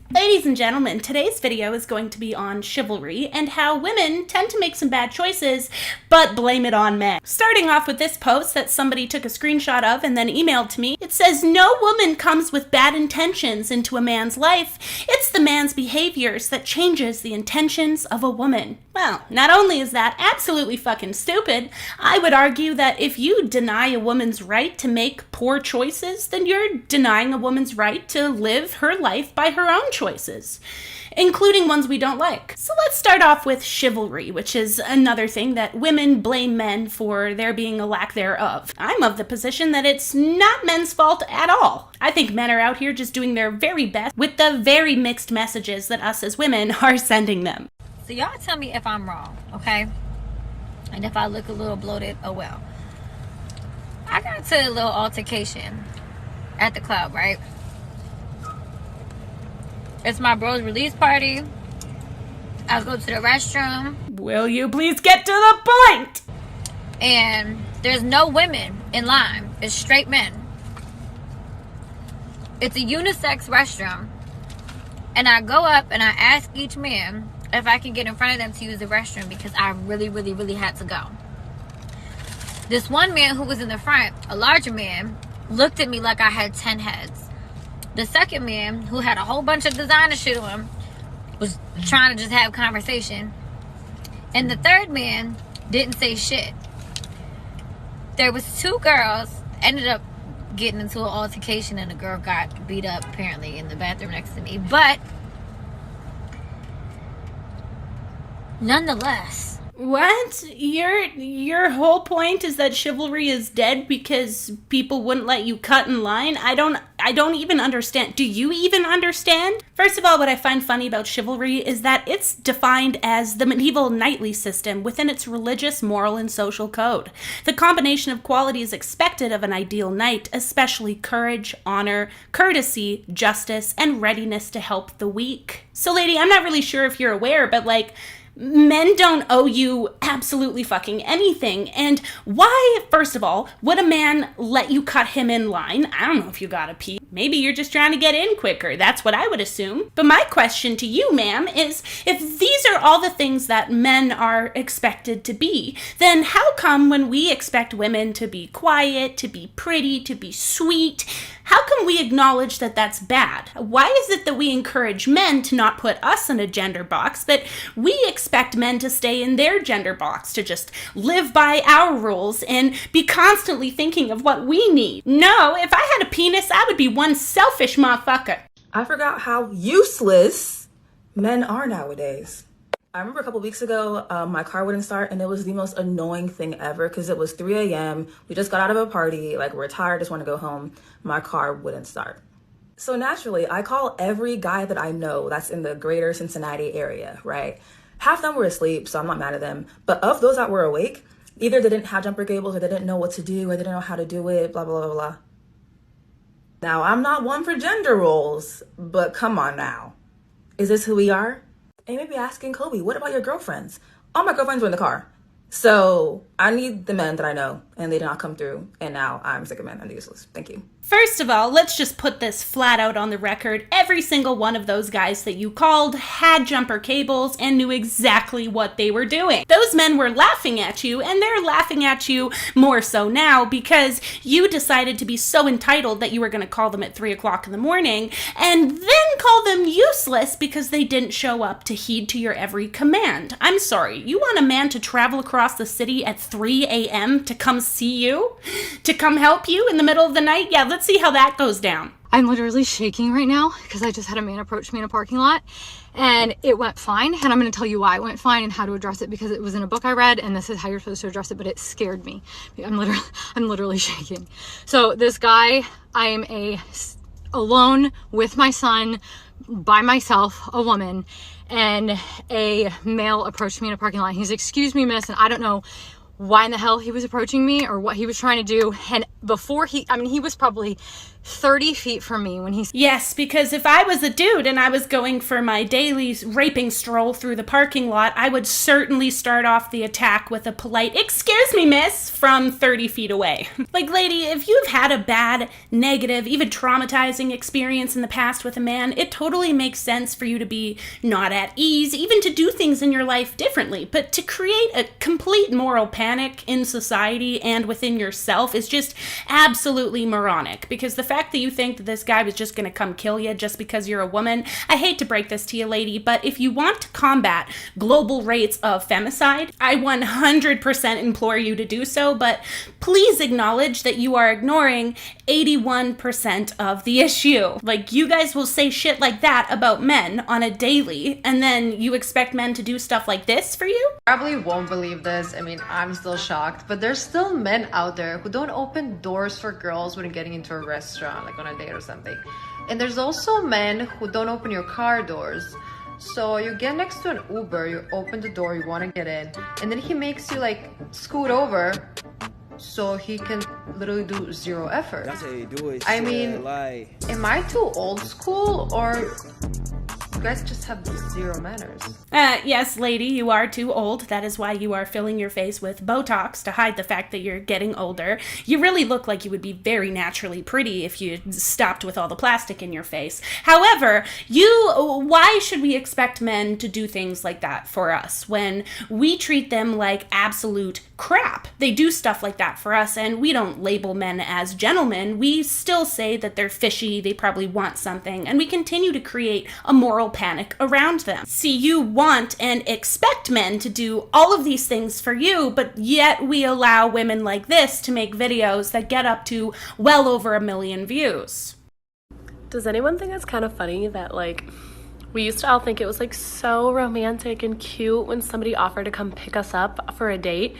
Ladies and gentlemen, today's video is going to be on chivalry and how women tend to make some bad choices, but blame it on men. Starting off with this post that somebody took a screenshot of and then emailed to me, it says, "No woman comes with bad intentions into a man's life. It's the man's behaviors that changes the intentions of a woman." Well, not only is that absolutely fucking stupid, I would argue that if you deny a woman's right to make poor choices, then you're denying a woman's right to live her life by her own choices, including ones we don't like. So let's start off with chivalry, which is another thing that women blame men for there being a lack thereof. I'm of the position that it's not men's fault at all. I think men are out here just doing their very best with the very mixed messages that us as women are sending them. So y'all tell me if I'm wrong, okay? And if I look a little bloated, oh well. I got into a little altercation at the club, right? It's my bro's release party. I go to the restroom. Will you please get to the point? And there's no women in line. It's straight men. It's a unisex restroom. And I go up and I ask each man if I can get in front of them to use the restroom because I really had to go. This one man who was in the front, a larger man, looked at me like I had 10 heads. The second man, who had a whole bunch of designer shit on him, was trying to just have conversation. And the third man didn't say shit. There was two girls, ended up getting into an altercation, and the girl got beat up apparently in the bathroom next to me. But nonetheless, what? Your whole point is that chivalry is dead because people wouldn't let you cut in line? I don't even understand. Do you even understand? First of all, what I find funny about chivalry is that it's defined as the medieval knightly system within its religious, moral, and social code. The combination of qualities expected of an ideal knight, especially courage, honor, courtesy, justice, and readiness to help the weak. So lady, I'm not really sure if you're aware, but men don't owe you absolutely fucking anything. And why, first of all, would a man let you cut him in line? I don't know if you gotta pee. Maybe you're just trying to get in quicker. That's what I would assume. But my question to you, ma'am, is if these are all the things that men are expected to be, then how come when we expect women to be quiet, to be pretty, to be sweet, how come we acknowledge that that's bad? Why is it that we encourage men to not put us in a gender box, but we expect men to stay in their gender box, to just live by our rules and be constantly thinking of what we need? No, if I had a penis, I would be one selfish motherfucker. I forgot how useless men are nowadays. I remember a couple weeks ago, my car wouldn't start, and it was the most annoying thing ever because it was 3 a.m. We just got out of a party, we're tired, just want to go home. My car wouldn't start. So naturally, I call every guy that I know that's in the greater Cincinnati area, right? Half of them were asleep, so I'm not mad at them. But of those that were awake, either they didn't have jumper cables or they didn't know what to do or they didn't know how to do it, blah, blah, blah, blah. Now, I'm not one for gender roles, but come on now. Is this who we are? And maybe asking Kobe, what about your girlfriends? All my girlfriends were in the car. So I need the men that I know, and they did not come through. And now I'm sick of men. I'm useless. Thank you. First of all, let's just put this flat out on the record. Every single one of those guys that you called had jumper cables and knew exactly what they were doing. Those men were laughing at you, and they're laughing at you more so now because you decided to be so entitled that you were going to call them at 3 o'clock in the morning and then call them useless because they didn't show up to heed to your every command. I'm sorry, you want a man to travel across the city at 3 a.m. to come see you? To come help you in the middle of the night? Yeah, let's see how that goes down. I'm literally shaking right now because I just had a man approach me in a parking lot and it went fine. And I'm going to tell you why it went fine and how to address it because it was in a book I read and this is how you're supposed to address it, but it scared me. I'm literally shaking. So this guy, I am alone with my son, by myself, a woman, and a male approached me in a parking lot. He's, "Excuse me, miss," and I don't know why in the hell he was approaching me or what he was trying to do. And before he was probably 30 feet from me when he... Yes, because if I was a dude and I was going for my daily raping stroll through the parking lot, I would certainly start off the attack with a polite, "Excuse me, miss," from 30 feet away. Like, lady, if you've had a bad, negative, even traumatizing experience in the past with a man, it totally makes sense for you to be not at ease, even to do things in your life differently. But to create a complete moral panic in society and within yourself is just absolutely moronic, because the fact that you think that this guy was just going to come kill you just because you're a woman, I hate to break this to you, lady, but if you want to combat global rates of femicide, I 100% implore you to do so, but please acknowledge that you are ignoring 81% of the issue. Like, you guys will say shit like that about men on a daily, and then you expect men to do stuff like this for you? Probably won't believe this. I mean, I'm still shocked, but there's still men out there who don't open doors for girls when getting into a restaurant, like on a date or something. And there's also men who don't open your car doors. So you get next to an Uber, you open the door, you want to get in, and then he makes you like scoot over so he can literally do zero effort. I mean, am I too old school, or you guys just have zero manners? Yes, lady, you are too old. That is why you are filling your face with Botox to hide the fact that you're getting older. You really look like you would be very naturally pretty if you stopped with all the plastic in your face. However, why should we expect men to do things like that for us when we treat them like absolute crap? They do stuff like that for us, and we don't label men as gentlemen. We still say that they're fishy, they probably want something, and we continue to create a moral panic around them. See, you want and expect men to do all of these things for you, but yet we allow women like this to make videos that get up to well over 1 million views. Does anyone think it's kind of funny that, like, we used to all think it was, like, so romantic and cute when somebody offered to come pick us up for a date,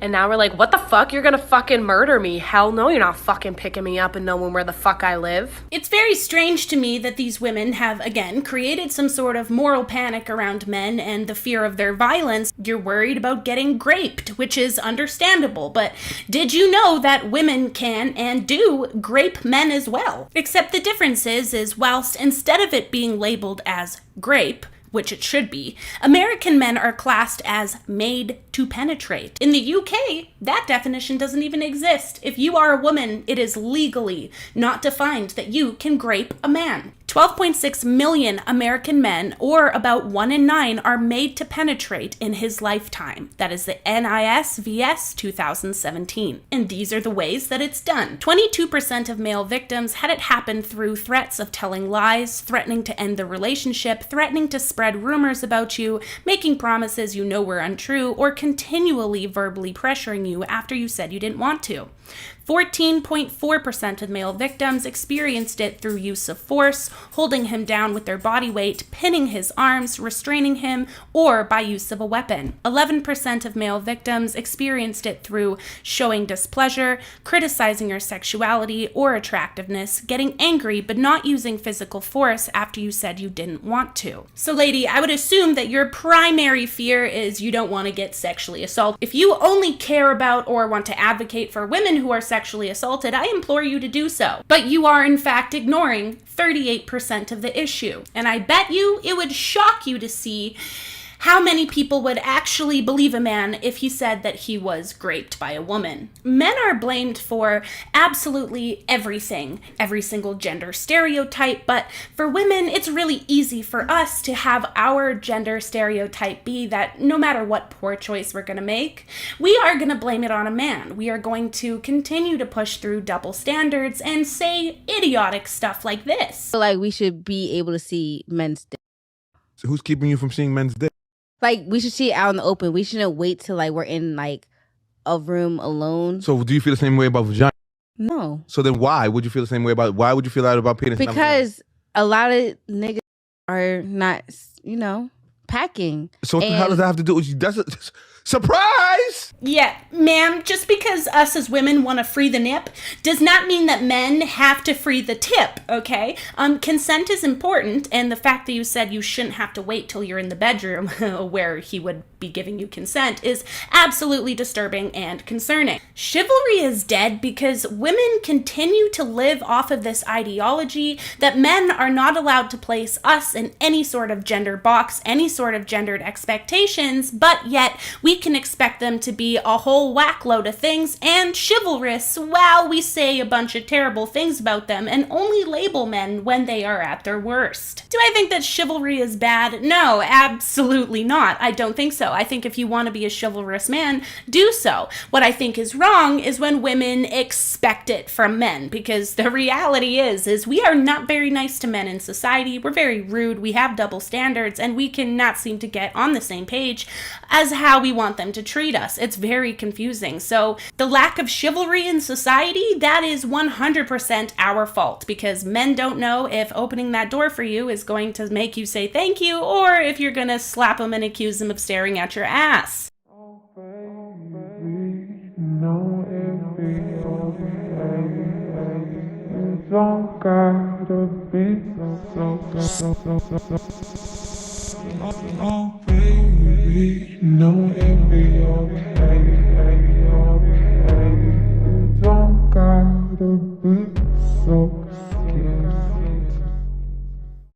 and now we're like, what the fuck? You're gonna fucking murder me. Hell no, you're not fucking picking me up and knowing where the fuck I live. It's very strange to me that these women have, again, created some sort of moral panic around men and the fear of their violence. You're worried about getting graped, which is understandable, but did you know that women can and do grape men as well? Except the difference is whilst instead of it being labeled as grape, which it should be, American men are classed as made to penetrate. In the UK, that definition doesn't even exist. If you are a woman, it is legally not defined that you can grape a man. 12.6 million American men, or about 1 in 9, are made to penetrate in his lifetime. That is the NIS vs 2017. And these are the ways that it's done. 22% of male victims had it happen through threats of telling lies, threatening to end the relationship, threatening to spread rumors about you, making promises you know were untrue, or continually verbally pressuring you after you said you didn't want to. 14.4% of male victims experienced it through use of force, holding him down with their body weight, pinning his arms, restraining him, or by use of a weapon. 11% of male victims experienced it through showing displeasure, criticizing your sexuality or attractiveness, getting angry but not using physical force after you said you didn't want to. So lady, I would assume that your primary fear is you don't want to get sexually assaulted. If you only care about or want to advocate for women who are sexually assaulted, I implore you to do so. But you are in fact ignoring 38% of the issue. And I bet you it would shock you to see how many people would actually believe a man if he said that he was raped by a woman. Men are blamed for absolutely everything, every single gender stereotype, but for women, it's really easy for us to have our gender stereotype be that no matter what poor choice we're gonna make, we are gonna blame it on a man. We are going to continue to push through double standards and say idiotic stuff like this. Like, we should be able to see men's dick. So who's keeping you from seeing men's dick? Like, we should see it out in the open. We shouldn't wait till, like, we're in, like, a room alone. So do you feel the same way about vagina? No. So then why would you feel the same way about, why would you feel that about penis? Because a lot of niggas are not, packing. So what the hell does that have to do with you? That's a surprise! guys? Yeah, ma'am, just because us as women want to free the nip does not mean that men have to free the tip, okay? Consent is important, and the fact that you said you shouldn't have to wait till you're in the bedroom where he would be giving you consent is absolutely disturbing and concerning. Chivalry is dead because women continue to live off of this ideology that men are not allowed to place us in any sort of gender box, any sort of gendered expectations, but yet we can expect them to be a whole whack load of things and chivalrous while we say a bunch of terrible things about them and only label men when they are at their worst. Do I think that chivalry is bad? No, absolutely not. I don't think so. I think if you want to be a chivalrous man, do so. What I think is wrong is when women expect it from men, because the reality is we are not very nice to men in society. We're very rude. We have double standards, and we cannot seem to get on the same page as how we want them to treat us. It's very confusing. So the lack of chivalry in society, that is 100% our fault, because men don't know if opening that door for you is going to make you say thank you, or if you're gonna slap them and accuse them of staring at your ass. Don't gotta be oh baby, no, it'll be okay.